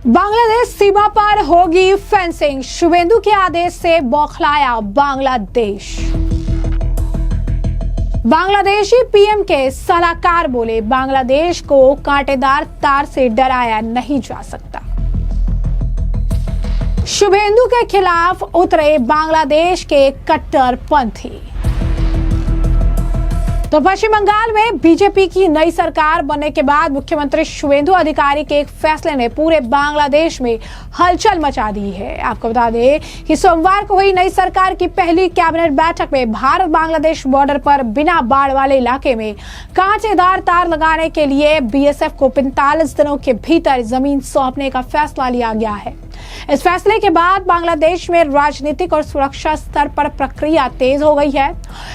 बांग्लादेश सीमा पर होगी फेंसिंग, शुभेंदु के आदेश से बौखलाया बांग्लादेश। बांग्लादेशी पीएम के सलाहकार बोले, बांग्लादेश को कांटेदार तार से डराया नहीं जा सकता। शुभेंदु के खिलाफ उतरे बांग्लादेश के कट्टरपंथी। तो पश्चिम बंगाल में बीजेपी की नई सरकार बनने के बाद मुख्यमंत्री शुभेंदु अधिकारी के एक फैसले ने पूरे बांग्लादेश में हलचल मचा दी है। आपको बता दें कि सोमवार को हुई नई सरकार की पहली कैबिनेट बैठक में भारत बांग्लादेश बॉर्डर पर बिना बाढ़ वाले इलाके में कांटेदार तार लगाने के लिए बीएसएफ को 45 दिनों के भीतर जमीन सौंपने का फैसला लिया गया है। इस फैसले के बाद बांग्लादेश में राजनीतिक और सुरक्षा स्तर पर प्रक्रिया तेज हो गई है।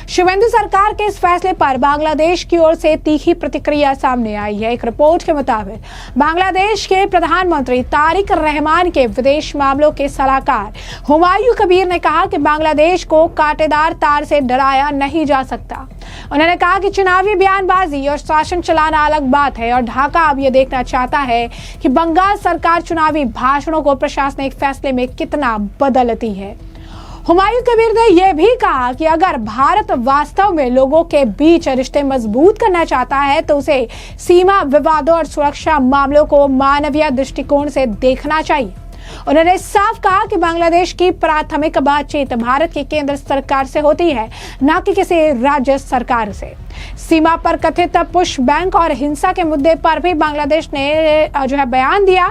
शुभेंदु सरकार के इस फैसले पर बांग्लादेश की ओर से तीखी प्रतिक्रिया सामने आई है। एक रिपोर्ट के मुताबिक बांग्लादेश के प्रधानमंत्री तारिक रहमान के विदेश मामलों के सलाहकार हुमायूं कबीर ने कहा कि बांग्लादेश को कांटेदार तार से डराया नहीं जा सकता। उन्होंने कहा कि चुनावी बयानबाजी और शासन चलाना अलग बात है और ढाका अब ये देखना चाहता है कि बंगाल सरकार चुनावी भाषणों को प्रशासनिक फैसले में कितना बदलती है। हुमायूं कबीर ने यह भी कहा कि अगर भारत वास्तव में लोगों के बीच रिश्ते मजबूत करना चाहता है तो उसे सीमा विवादों और सुरक्षा मामलों को मानवीय दृष्टिकोण से देखना चाहिए। उन्होंने साफ कहा कि बांग्लादेश की प्राथमिक बातचीत भारत की केंद्र सरकार से होती है, न कि किसी राज्य सरकार से। सीमा पर कथित पुश बैंक और हिंसा के मुद्दे पर भी बांग्लादेश ने बयान दिया।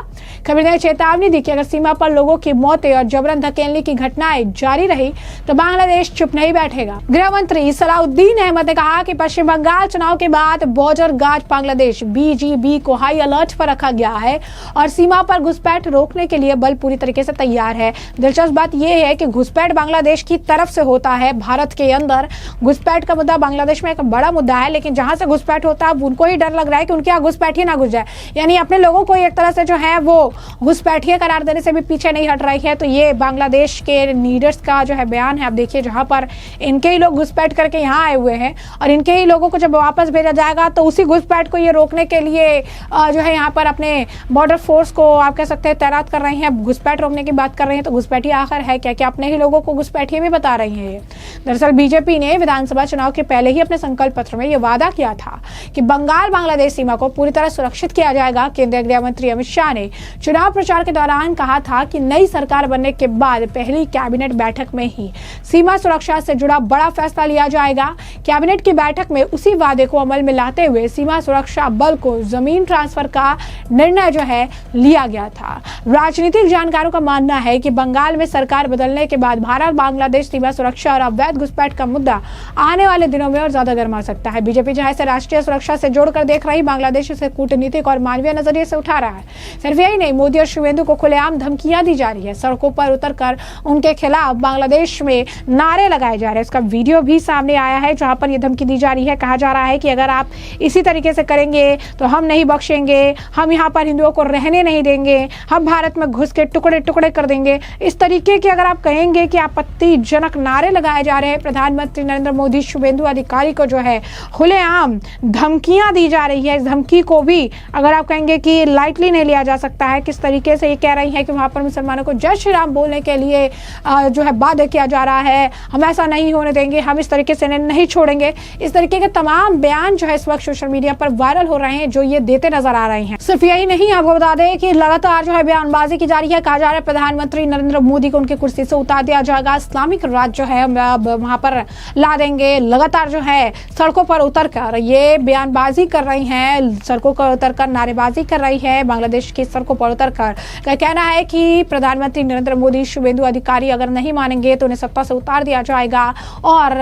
कबीर ने चेतावनी दी कि अगर सीमा पर लोगों की मौतें और जबरन धकेलने की घटनाएं जारी रही तो बांग्लादेश चुप नहीं बैठेगा। गृह मंत्री सलाउद्दीन अहमद ने कहा कि पश्चिम बंगाल चुनाव के बाद बॉर्डर गार्ड बांग्लादेश बीजीबी को हाई अलर्ट पर रखा गया है और सीमा पर घुसपैठ रोकने के लिए बल पूरी तरीके से तैयार है। दिलचस्प बात यह है कि घुसपैठ बांग्लादेश की तरफ से होता है। भारत के अंदर घुसपैठ का मुद्दा बांग्लादेश में एक बड़ा मुद्दा है, लेकिन जहां से घुसपैठ होता है उनको ही डर लग रहा है कि उनके यहाँ घुसपैठ ही ना घुस जाए, यानी अपने लोगों को एक तरह से जो है वो घुसपैठिया करार देने से भी पीछे नहीं हट रही है। तो ये बांग्लादेश के लीडर्स का जो है बयान है। आप देखिए, जहां पर इनके ही लोग घुसपैठ करके यहाँ आए हुए हैं और इनके ही लोगों को जब वापस भेजा जाएगा तो उसी घुसपैठ को ये रोकने के लिए जो है यहाँ पर अपने बॉर्डर फोर्स को आप कह सकते हैं तैनात कर रही हैं। घुसपैठ रोकने की बात कर रहे हैं तो घुसपैठी आखिर है क्या? क्या अपने ही लोगों को घुसपैठिए भी बता रही है। दरअसल बीजेपी ने विधानसभा चुनाव के पहले ही अपने संकल्प पत्र में यह वादा किया था कि बंगाल बांग्लादेश सीमा को पूरी तरह सुरक्षित किया जाएगा। केंद्रीय गृह मंत्री अमित शाह ने चुनाव प्रचार के दौरान कहा था कि नई सरकार बनने के बाद पहली कैबिनेट बैठक में ही सीमा सुरक्षा से जुड़ा बड़ा फैसला लिया जाएगा। कैबिनेट की बैठक में उसी वादे को अमल में लाते हुए सीमा सुरक्षा बल को जमीन ट्रांसफर का निर्णय जो है लिया गया था। राजनीतिक जानकारों का मानना है कि बंगाल में सरकार बदलने के बाद भारत बांग्लादेश सीमा सुरक्षा और अवैध घुसपैठ का मुद्दा आने वाले दिनों में और ज्यादा गर्मा सकता है। बीजेपी जहां से राष्ट्रीय सुरक्षा से जोड़कर देख रही, बांग्लादेश से कूटनीतिक और मानवीय नजरिए से उठा रहा है। सिर्फ यही नहीं, मोदी और शुभेंदु को खुलेआम धमकियां दी जा रही है। सड़कों पर उतरकर उनके खिलाफ बांग्लादेश में नारे लगाए जा रहे हैं। इसका वीडियो भी सामने आया है जहां पर यह धमकी दी जा रही है। कहा जा रहा है कि अगर आप इसी तरीके से करेंगे तो हम नहीं बख्शेंगे, हम यहाँ पर हिंदुओं को रहने नहीं देंगे, हम भारत में घुस के टुकड़े टुकड़े कर देंगे। इस तरीके के अगर आप कहेंगे कि आपत्तिजनक नारे लगाए जा रहे हैं, प्रधानमंत्री नरेंद्र मोदी शुभेंदु अधिकारी को जो है खुलेआम धमकियां दी जा रही है। इस धमकी को भी अगर आप कहेंगे कि लाइटली नहीं लिया जा सकता है। किस तरीके से ये कह रही है कि वहां पर मुसलमानों को जय श्री राम बोलने के लिए जो है बाध्य किया जा रहा है, हम ऐसा नहीं होने देंगे, हम इस तरीके से नहीं छोड़ेंगे। इस तरीके के तमाम बयान जो है इस वक्त सोशल मीडिया पर वायरल हो रहे हैं, जो ये देते नजर आ रहे हैं। सिर्फ यही नहीं, आपको बता दें कि लगातार जो है बयानबाजी की जा रही है। कहा जा रहा है प्रधानमंत्री नरेंद्र मोदी को उनकी कुर्सी से उतार दिया जाएगा, इस्लामिक राज जो है वहां पर ला देंगे। लगातार जो है सड़कों पर उतरकर ये बयानबाजी कर रही हैं, सड़कों पर उतरकर नारेबाजी कर रही है। बांग्लादेश की सड़कों पर उतरकर का कहना है कि प्रधानमंत्री नरेंद्र मोदी शुभेंदु अधिकारी अगर नहीं मानेंगे तो उन्हें सत्ता से उतार दिया जाएगा और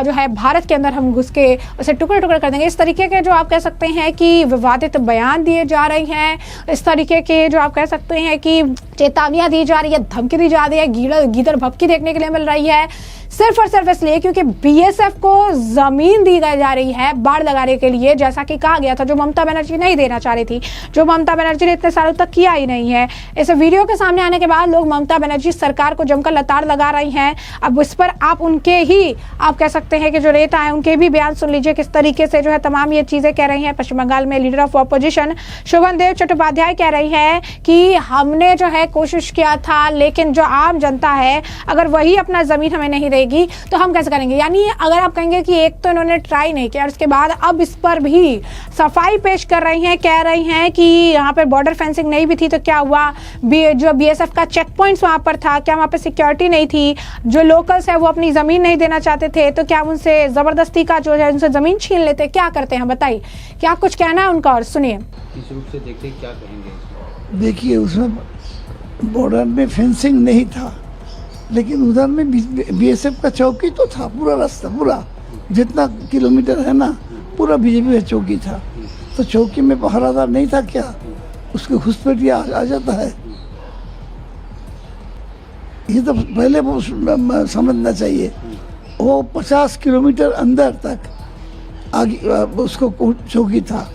जो है भारत के अंदर हम घुस के उसे टुकड़े टुकड़े कर देंगे। इस तरीके के जो आप कह सकते हैं कि विवादित बयान दिए जा रहे हैं। इस तरीके के जो आप कह सकते हैं कि चेतावनियां दी जा रही है, धमकी दी जा रही है, गीदड़ भभकी देखने के लिए मिल रही है, सिर्फ और सिर्फ इसलिए क्योंकि बीएसएफ को जमीन दी जा रही है बाढ़ लगाने के लिए, जैसा कि कहा गया था, जो ममता बनर्जी नहीं देना चाह रही थी, जो ममता बनर्जी ने इतने सालों तक किया ही नहीं है। इस वीडियो के सामने आने के बाद लोग ममता बनर्जी सरकार को जमकर लताड़ लगा रही हैं। अब इस पर आप उनके ही, आप कह सकते हैं कि जो नेता है उनके भी बयान सुन लीजिए, किस तरीके से जो है तमाम ये चीजें कह रही हैं। पश्चिम बंगाल में leader of opposition Sovandeb Chattopadhyay कह रही है कि हमने जो है कोशिश किया था, लेकिन जो आम जनता है अगर वही अपना जमीन हमें नहीं देगी तो हम कैसे करेंगे। यानी अगर आप कहेंगे कि एक तो इन्होंने ट्राई नहीं किया और उसके बाद अब इस पर भी सफाई पेश कर रही हैं, कह रही हैं कि यहाँ पर बॉर्डर फेंसिंग नहीं भी थी तो क्या हुआ, जो बीएसएफ का चेक पॉइंट्स वहां पर था, क्या वहां पर सिक्योरिटी नहीं थी, जो लोकल्स है वो अपनी जमीन नहीं देना चाहते थे तो क्या उनसे जबरदस्ती का जो है उनसे जमीन छीन लेते, क्या करते हैं बताइए, क्या कुछ कहना है उनका और सुनिए। किस रूप से देखते क्या कहेंगे। देखिए उसमें बॉर्डर में फेंसिंग नहीं था, लेकिन उधर में बीएसएफ का चौकी तो था, पूरा रास्ता, पूरा जितना किलोमीटर है ना, पूरा बीजेपी का चौकी था। तो चौकी में पहरादार नहीं था क्या, उसके घुसपैठिया आ जाता है। ये तो पहले वो समझना चाहिए। वो 50 किलोमीटर अंदर तक आगे उसको चौकी था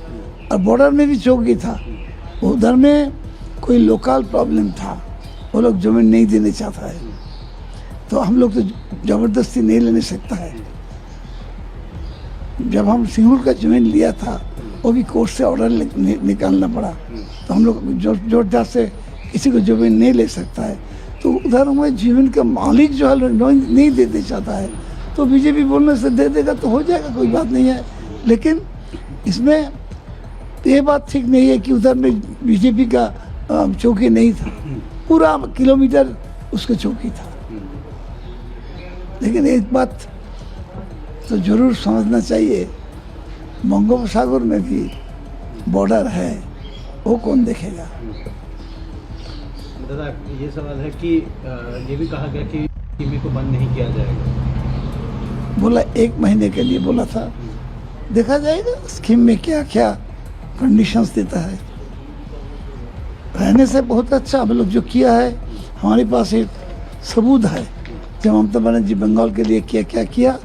और बॉर्डर में भी चौकी था। उधर में कोई लोकल प्रॉब्लम था, वो लोग जमीन नहीं देने चाहता है, तो हम लोग तो जबरदस्ती नहीं लेने सकता है। जब हम सिंगुर का जमीन लिया था वो भी कोर्ट से ऑर्डर निकालना पड़ा, तो हम लोग जोरदार से किसी को जमीन नहीं ले सकता है। तो उधर हमें जमीन का मालिक जो है नहीं देना चाहता है, तो बीजेपी बोलने से दे देगा तो हो जाएगा, कोई बात नहीं है। लेकिन इसमें ये बात ठीक नहीं है कि उधर में बीजेपी का चौकी नहीं था, पूरा किलोमीटर उसका चौकी था। लेकिन एक बात तो जरूर समझना चाहिए, बंगोपसागर में भी बॉर्डर है, वो कौन देखेगा। दादा ये सवाल है कि ये भी कहा गया कि टीवी को बंद नहीं किया जाएगा, बोला 1 महीने के लिए बोला था, देखा जाएगा स्कीम में क्या क्या कंडीशंस देता है। रहने से बहुत अच्छा हम लोग जो किया है, हमारे पास एक सबूत है जब ममता बनर्जी बंगाल के लिए क्या क्या किया,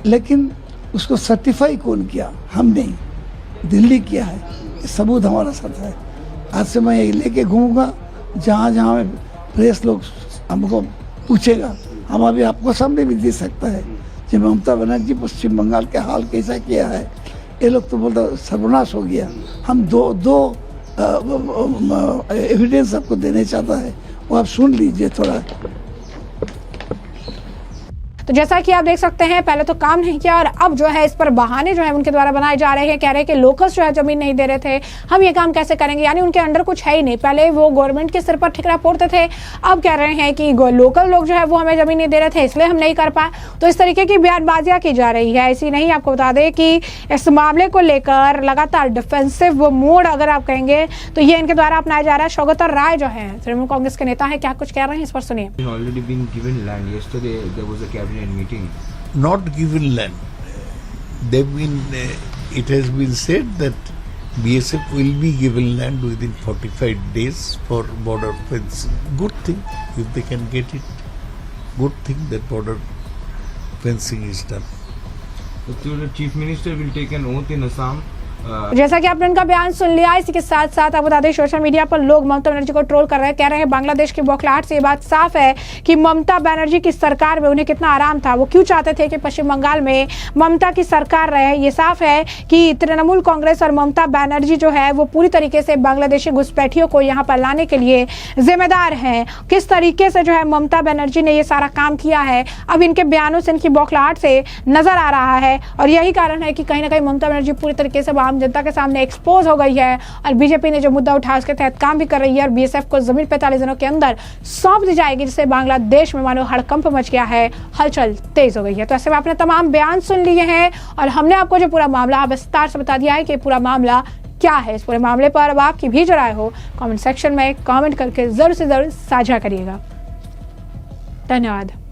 लेकिन उसको सर्टिफाई कौन किया, हम नहीं, दिल्ली किया है, सबूत हमारा साथ है। आज से मैं ये लेके घूमूंगा, जहाँ जहाँ प्रेस लोग हमको पूछेगा, हम अभी आपको सामने भी दे सकता है जब ममता बनर्जी पश्चिम बंगाल के हाल कैसा किया है। ये लोग तो बोलते सर्वनाश हो गया। हम दो एविडेंस आपको देने चाहता है, वो आप सुन लीजिए थोड़ा। तो जैसा कि आप देख सकते हैं, पहले तो काम नहीं किया और अब जो है इस पर बहाने जो है उनके द्वारा बनाए जा रहे हैं, कह रहे हैं कि लोकल्स जो है जमीन नहीं दे रहे थे, हम ये काम कैसे करेंगे। यानी उनके अंडर कुछ है ही नहीं, पहले वो गवर्नमेंट के सिर पर ठिकरा फोड़ते थे, अब कह रहे हैं कि लोकल लोग जो है वो हमें जमीन नहीं दे रहे थे इसलिए हम नहीं कर पाए। तो इस तरीके की बयानबाजियां की जा रही है। ऐसी नहीं, आपको बता दें कि इस मामले को लेकर लगातार डिफेंसिव मोड अगर आप कहेंगे तो ये इनके द्वारा अपनाया जा रहा है। सौगतर राय जो है तृणमूल कांग्रेस के नेता है, क्या कुछ कह रहे हैं इस पर सुनिए। Not given land. They've been. It has been said that BSF will be given land within 45 days for border fencing. Good thing if they can get it. Good thing that border fencing is done. The Chief Minister will take an oath in Assam. जैसा कि आपने उनका बयान सुन लिया, इसी के साथ साथ आपको बता दें सोशल मीडिया पर लोग ममता बनर्जी को ट्रोल कर रहे हैं, कह रहे हैं बांग्लादेश की बौखलाहट से ये बात साफ है कि ममता बनर्जी की सरकार में उन्हें कितना आराम था, वो क्यों चाहते थे कि पश्चिम बंगाल में ममता की सरकार रहे। ये साफ है कि तृणमूल कांग्रेस और ममता बनर्जी जो है वो पूरी तरीके से बांग्लादेशी घुसपैठियों को यहाँ पर लाने के लिए जिम्मेदार हैं। किस तरीके से जो है ममता बनर्जी ने ये सारा काम किया है, अब इनके बयानों से इनकी बौखलाहट से नजर आ रहा है। और यही कारण है कि कहीं ना कहीं ममता बनर्जी पूरी तरीके से जनता के सामने एक्सपोज हो गई है और बीजेपी ने जो मुद्दा उठाया उसके तहत काम भी कर रही है और बीएसएफ को जमीन 45 दिनों के अंदर सौंप दी जाएगी, जिससे बांग्लादेश में मानो हड़कंप मच गया है, हलचल तेज हो गई है। तो ऐसे में आपने तमाम बयान सुन लिए हैं और हमने आपको जो पूरा मामला विस्तार से बता दिया है कि पूरा मामला क्या है। इस पूरे मामले पर अब आपकी भी जो राय हो कमेंट सेक्शन में कमेंट करके जरूर से जरूर साझा करिएगा। धन्यवाद।